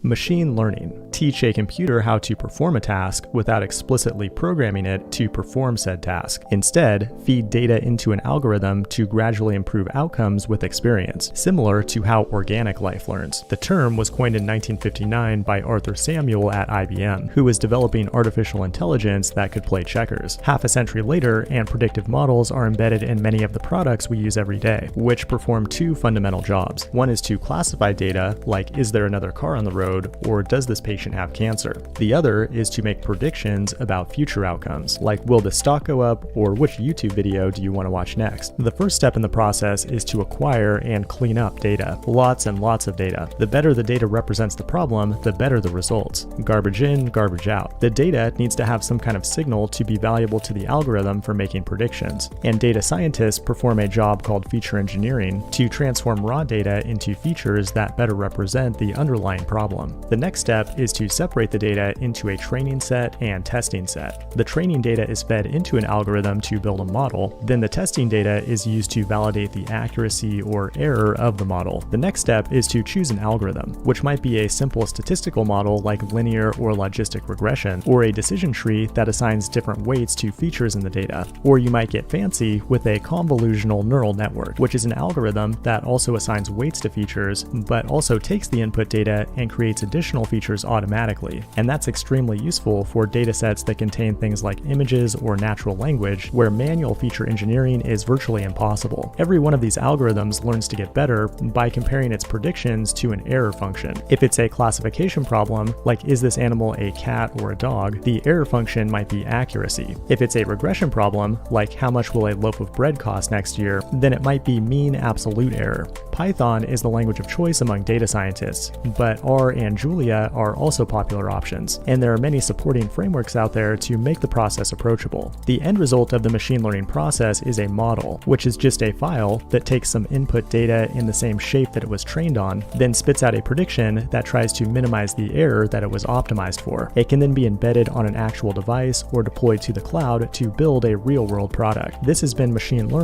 Machine learning. Teach a computer how to perform a task without explicitly programming it to perform said task. Instead, feed data into an algorithm to gradually improve outcomes with experience, similar to how organic life learns. The term was coined in 1959 by Arthur Samuel at IBM, who was developing artificial intelligence that could play checkers. Half a century later, and predictive models are embedded in many of the products we use every day, which perform two fundamental jobs. One is to classify data, like is there another car on the road, or does this patient have cancer? The other is to make predictions about future outcomes, like will the stock go up, or which YouTube video do you want to watch next? The first step in the process is to acquire and clean up data. Lots and lots of data. The better the data represents the problem, the better the results. Garbage in, garbage out. The data needs to have some kind of signal to be valuable to the algorithm for making predictions. And data scientists perform a job called feature engineering to transform raw data into features that better represent the underlying problem. The next step is to separate the data into a training set and testing set. The training data is fed into an algorithm to build a model, then the testing data is used to validate the accuracy or error of the model. The next step is to choose an algorithm, which might be a simple statistical model like linear or logistic regression, or a decision tree that assigns different weights to features in the data. Or you might get fancy with a convolutional neural network, which is an algorithm that also assigns weights to features, but also takes the input data and creates additional features automatically. And that's extremely useful for datasets that contain things like images or natural language, where manual feature engineering is virtually impossible. Every one of these algorithms learns to get better by comparing its predictions to an error function. If it's a classification problem, like is this animal a cat or a dog, the error function might be accuracy. If it's a regression problem, like how much will a loaf of bread cost next year, then it might be mean absolute error. Python is the language of choice among data scientists, but R and Julia are also popular options, and there are many supporting frameworks out there to make the process approachable. The end result of the machine learning process is a model, which is just a file that takes some input data in the same shape that it was trained on, then spits out a prediction that tries to minimize the error that it was optimized for. It can then be embedded on an actual device or deployed to the cloud to build a real-world product. This has been machine learning